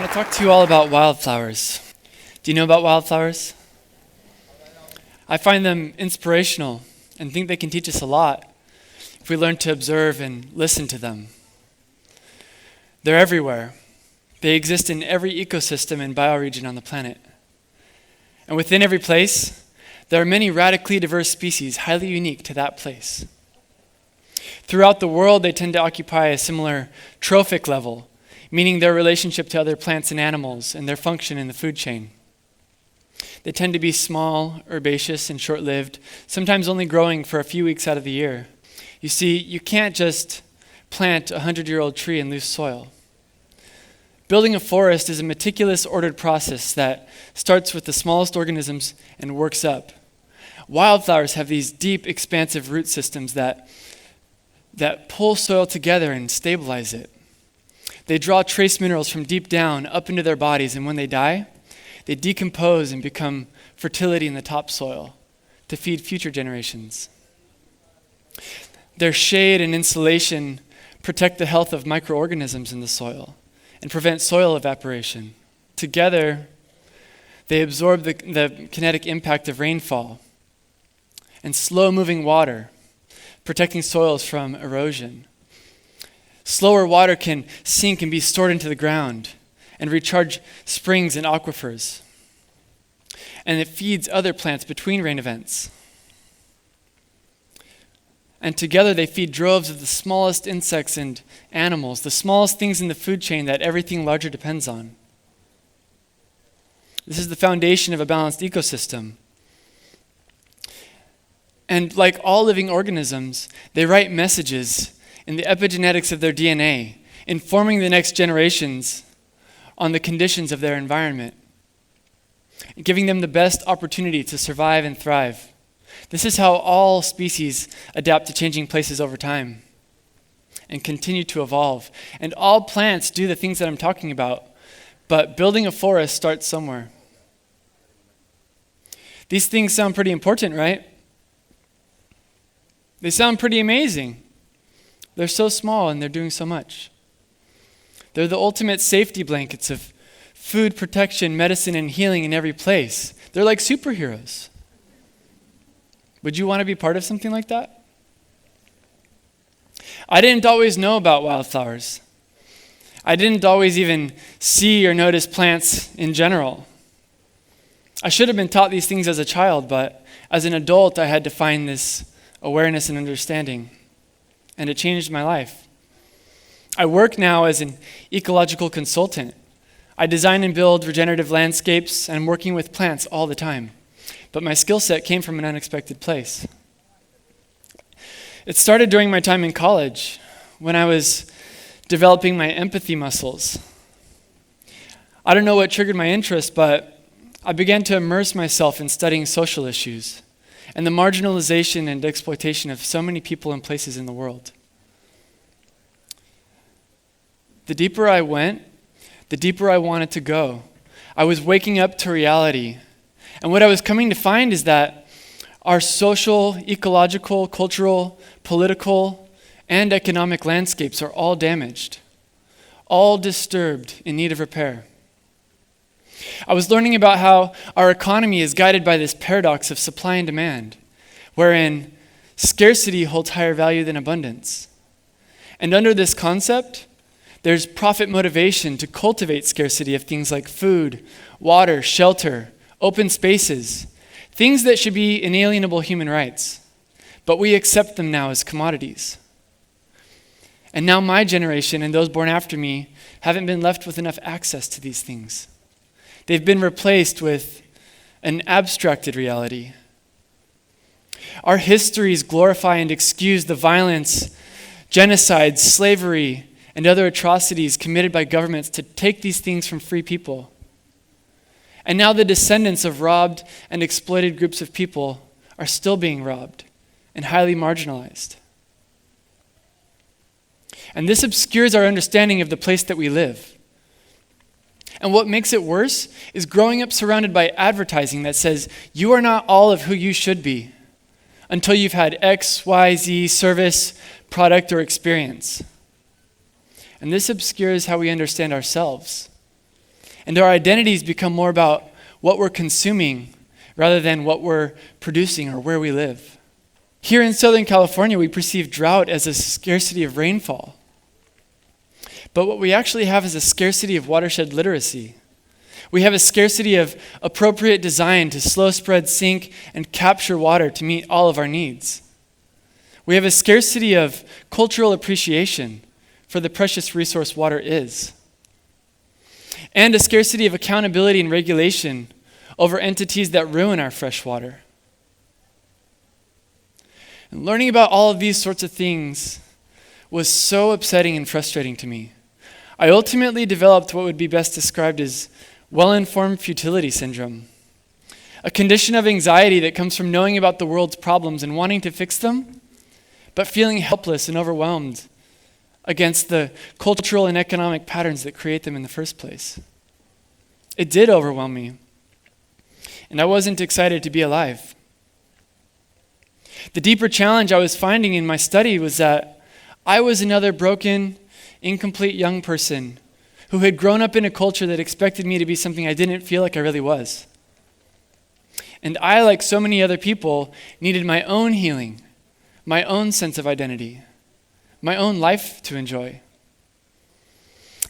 want to talk to you all about wildflowers. Do you know about wildflowers? I find them inspirational and think they can teach us a lot if we learn to observe and listen to them. They're everywhere. They exist in every ecosystem and bioregion on the planet. And within every place, there are many radically diverse species highly unique to that place. Throughout the world, they tend to occupy a similar trophic level, meaning their relationship to other plants and animals and their function in the food chain. They tend to be small, herbaceous, and short-lived, sometimes only growing for a few weeks out of the year. You see, you can't just plant a 100-year-old tree in loose soil. Building a forest is a meticulous, ordered process that starts with the smallest organisms and works up. Wildflowers have these deep, expansive root systems that pull soil together and stabilize it. They draw trace minerals from deep down up into their bodies, and when they die, they decompose and become fertility in the topsoil to feed future generations. Their shade and insulation protect the health of microorganisms in the soil and prevent soil evaporation. Together, they absorb the kinetic impact of rainfall and slow-moving water, protecting soils from erosion. Slower water can sink and be stored into the ground and recharge springs and aquifers. And it feeds other plants between rain events. And together they feed droves of the smallest insects and animals, the smallest things in the food chain that everything larger depends on. This is the foundation of a balanced ecosystem. And like all living organisms, they write messages in the epigenetics of their DNA, informing the next generations on the conditions of their environment, giving them the best opportunity to survive and thrive. This is how all species adapt to changing places over time and continue to evolve. And all plants do the things that I'm talking about, but building a forest starts somewhere. These things sound pretty important, right? They sound pretty amazing. They're so small and they're doing so much. They're the ultimate safety blankets of food protection, medicine, and healing in every place. They're like superheroes. Would you want to be part of something like that? I didn't always know about wildflowers. I didn't always even see or notice plants in general. I should have been taught these things as a child, but as an adult, I had to find this awareness and understanding. And it changed my life. I work now as an ecological consultant. I design and build regenerative landscapes, and I'm working with plants all the time. But my skill set came from an unexpected place. It started during my time in college, when I was developing my empathy muscles. I don't know what triggered my interest, but I began to immerse myself in studying social issues and the marginalization and exploitation of so many people and places in the world. The deeper I went, the deeper I wanted to go. I was waking up to reality. And what I was coming to find is that our social, ecological, cultural, political, and economic landscapes are all damaged, all disturbed, in need of repair. I was learning about how our economy is guided by this paradox of supply and demand, wherein scarcity holds higher value than abundance. And under this concept, there's profit motivation to cultivate scarcity of things like food, water, shelter, open spaces, things that should be inalienable human rights. But we accept them now as commodities. And now my generation and those born after me haven't been left with enough access to these things. They've been replaced with an abstracted reality. Our histories glorify and excuse the violence, genocide, slavery, and other atrocities committed by governments to take these things from free people. And now the descendants of robbed and exploited groups of people are still being robbed and highly marginalized. And this obscures our understanding of the place that we live. And what makes it worse is growing up surrounded by advertising that says, you are not all of who you should be until you've had X, Y, Z service, product, or experience. And this obscures how we understand ourselves And our identities become more about what we're consuming rather than what we're producing or where we live. Here in Southern California, we perceive drought as a scarcity of rainfall. But what we actually have is a scarcity of watershed literacy. We have a scarcity of appropriate design to slow spread, sink, and capture water to meet all of our needs. We have a scarcity of cultural appreciation for the precious resource water is. And a scarcity of accountability and regulation over entities that ruin our fresh water. And learning about all of these sorts of things was so upsetting and frustrating to me. I ultimately developed what would be best described as well-informed futility syndrome, a condition of anxiety that comes from knowing about the world's problems and wanting to fix them, but feeling helpless and overwhelmed against the cultural and economic patterns that create them in the first place. It did overwhelm me, and I wasn't excited to be alive. The deeper challenge I was finding in my study was that I was another broken, incomplete young person who had grown up in a culture that expected me to be something I didn't feel like I really was. And I, like so many other people, needed my own healing, my own sense of identity, my own life to enjoy.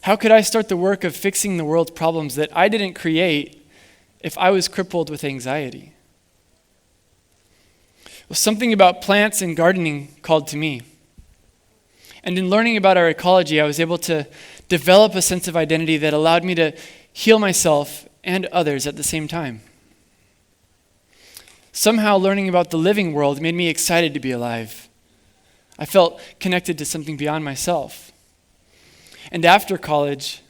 How could I start the work of fixing the world's problems that I didn't create if I was crippled with anxiety? Well, something about plants and gardening called to me. And in learning about our ecology, I was able to develop a sense of identity that allowed me to heal myself and others at the same time. Somehow learning about the living world made me excited to be alive. I felt connected to something beyond myself. And after college,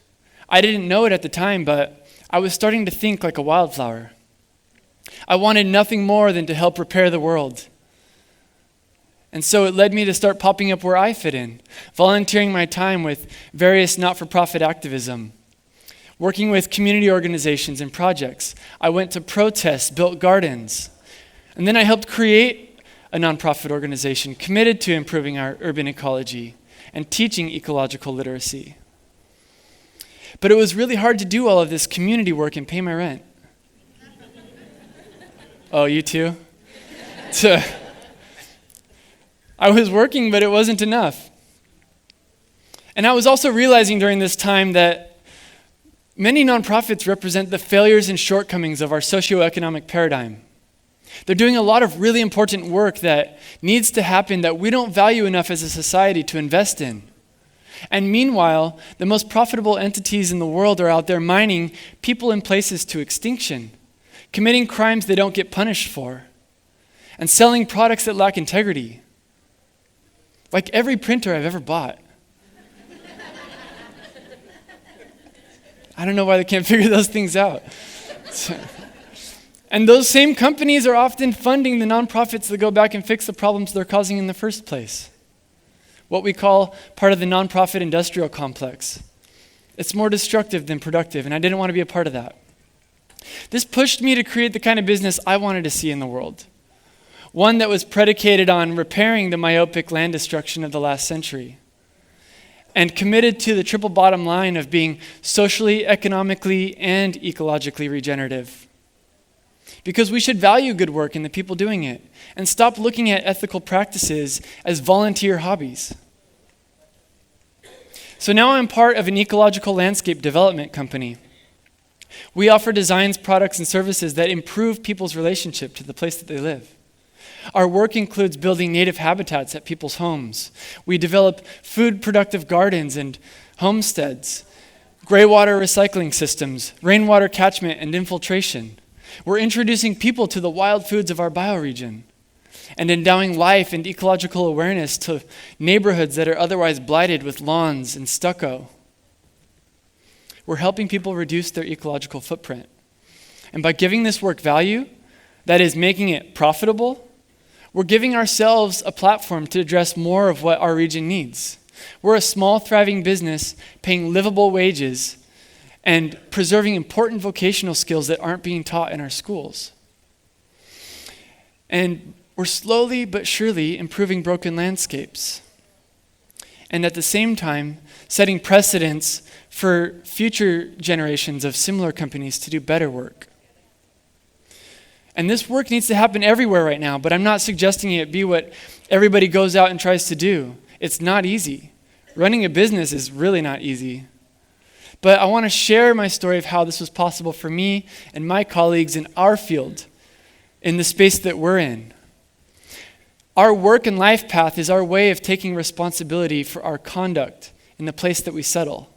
I didn't know it at the time, but I was starting to think like a wildflower. I wanted nothing more than to help repair the world. And so it led me to start popping up where I fit in, volunteering my time with various not-for-profit activism, working with community organizations and projects. I went to protests, built gardens, and then I helped create a nonprofit organization committed to improving our urban ecology and teaching ecological literacy. But it was really hard to do all of this community work and pay my rent. Oh, you too? I was working, but it wasn't enough. And I was also realizing during this time that many nonprofits represent the failures and shortcomings of our socioeconomic paradigm. They're doing a lot of really important work that needs to happen that we don't value enough as a society to invest in. And meanwhile, the most profitable entities in the world are out there mining people and places to extinction, committing crimes they don't get punished for, and selling products that lack integrity. Like every printer I've ever bought. I don't know why they can't figure those things out. And those same companies are often funding the nonprofits that go back and fix the problems they're causing in the first place. What we call part of the nonprofit industrial complex. It's more destructive than productive, and I didn't want to be a part of that. This pushed me to create the kind of business I wanted to see in the world. One that was predicated on repairing the myopic land destruction of the last century, and committed to the triple bottom line of being socially, economically, and ecologically regenerative. Because we should value good work in the people doing it, and stop looking at ethical practices as volunteer hobbies. So now I'm part of an ecological landscape development company. We offer designs, products, and services that improve people's relationship to the place that they live. Our work includes building native habitats at people's homes. We develop food-productive gardens and homesteads, gray water recycling systems, rainwater catchment and infiltration. We're introducing people to the wild foods of our bioregion and endowing life and ecological awareness to neighborhoods that are otherwise blighted with lawns and stucco. We're helping people reduce their ecological footprint. And by giving this work value, that is making it profitable, we're giving ourselves a platform to address more of what our region needs. We're a small, thriving business paying livable wages and preserving important vocational skills that aren't being taught in our schools. And we're slowly but surely improving broken landscapes. and at the same time, setting precedents for future generations of similar companies to do better work. And this work needs to happen everywhere right now, but I'm not suggesting it be what everybody goes out and tries to do. It's not easy. Running a business is really not easy. But I want to share my story of how this was possible for me and my colleagues in our field, in the space that we're in. Our work and life path is our way of taking responsibility for our conduct in the place that we settle.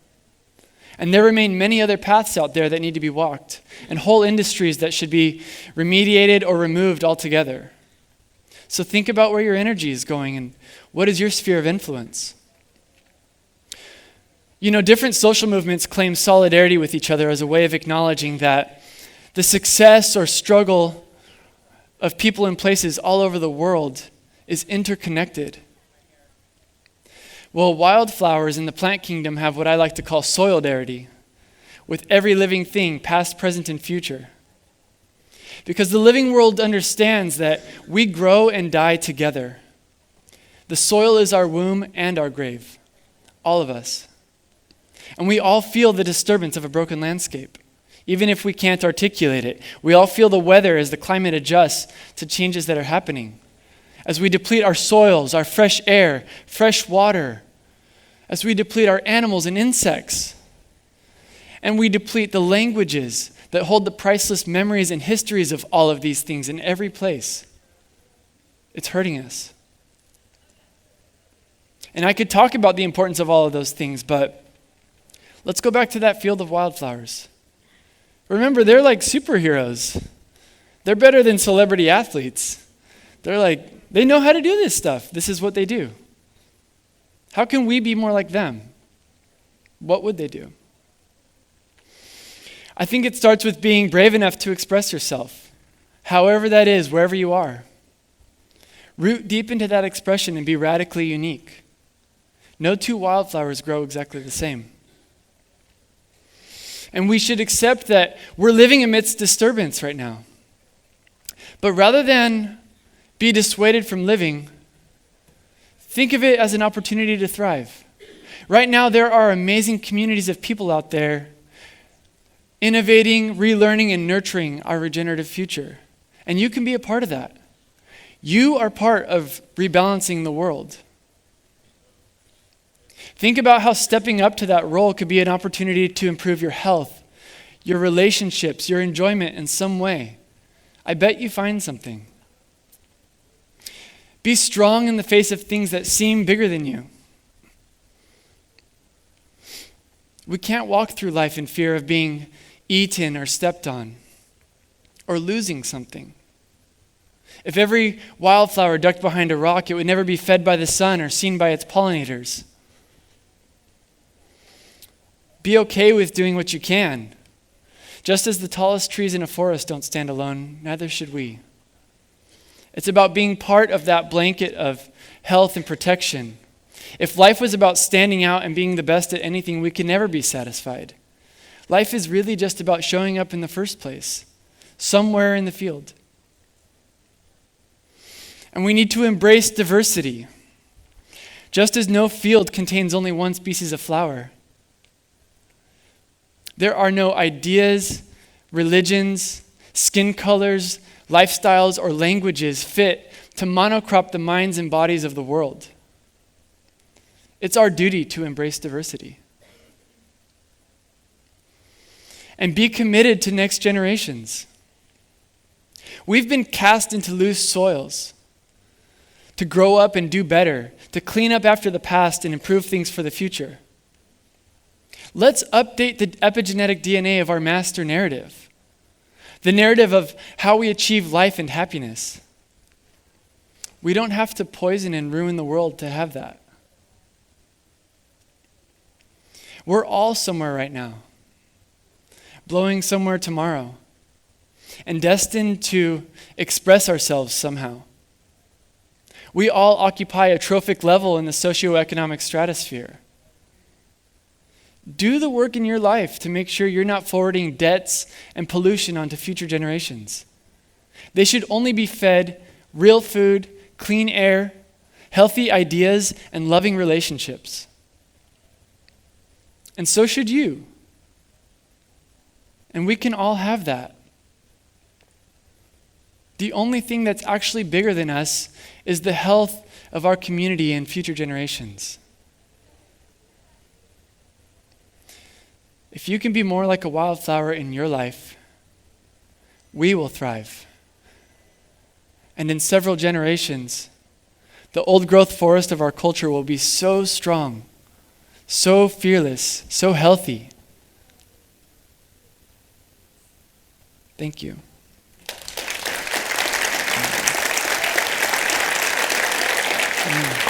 And there remain many other paths out there that need to be walked, and whole industries that should be remediated or removed altogether. So think about where your energy is going and what is your sphere of influence. You know, different social movements claim solidarity with each other as a way of acknowledging that the success or struggle of people in places all over the world is interconnected. Well, wildflowers in the plant kingdom have what I like to call SOILdarity, with every living thing, past, present, and future. Because the living world understands that we grow and die together. The soil is our womb and our grave, all of us. And we all feel the disturbance of a broken landscape, even if we can't articulate it. We all feel the weather as the climate adjusts to changes that are happening. As we deplete our soils, our fresh air, fresh water, as we deplete our animals and insects, and we deplete the languages that hold the priceless memories and histories of all of these things in every place, it's hurting us. And I could talk about the importance of all of those things, but let's go back to that field of wildflowers. Remember, they're like superheroes. They're better than celebrity athletes. They know how to do this stuff. This is what they do. How can we be more like them? What would they do? I think it starts with being brave enough to express yourself, however that is, wherever you are. Root deep into that expression and be radically unique. No two wildflowers grow exactly the same. And we should accept that we're living amidst disturbance right now. But rather than be dissuaded from living, think of it as an opportunity to thrive. Right now, there are amazing communities of people out there innovating, relearning, and nurturing our regenerative future. And you can be a part of that. You are part of rebalancing the world. Think about how stepping up to that role could be an opportunity to improve your health, your relationships, your enjoyment in some way. I bet you find something. Be strong in the face of things that seem bigger than you. We can't walk through life in fear of being eaten or stepped on or losing something. If every wildflower ducked behind a rock, it would never be fed by the sun or seen by its pollinators. Be okay with doing what you can. Just as the tallest trees in a forest don't stand alone, neither should we. It's about being part of that blanket of health and protection. If life was about standing out and being the best at anything, we could never be satisfied. Life is really just about showing up in the first place, somewhere in the field. And we need to embrace diversity. Just as no field contains only one species of flower, there are no ideas, religions, skin colors, lifestyles, or languages fit to monocrop the minds and bodies of the world. It's our duty to embrace diversity. And be committed to next generations. We've been cast into loose soils to grow up and do better, to clean up after the past and improve things for the future. Let's update the epigenetic DNA of our master narrative. The narrative of how we achieve life and happiness. We don't have to poison and ruin the world to have that. We're all somewhere right now, blowing somewhere tomorrow, and destined to express ourselves somehow. We all occupy a trophic level in the socioeconomic stratosphere. Do the work in your life to make sure you're not forwarding debts and pollution onto future generations. They should only be fed real food, clean air, healthy ideas, and loving relationships. And so should you. And we can all have that. The only thing that's actually bigger than us is the health of our community and future generations. If you can be more like a wildflower in your life, we will thrive. And in several generations, the old growth forest of our culture will be so strong, so fearless, so healthy. Thank you. Mm.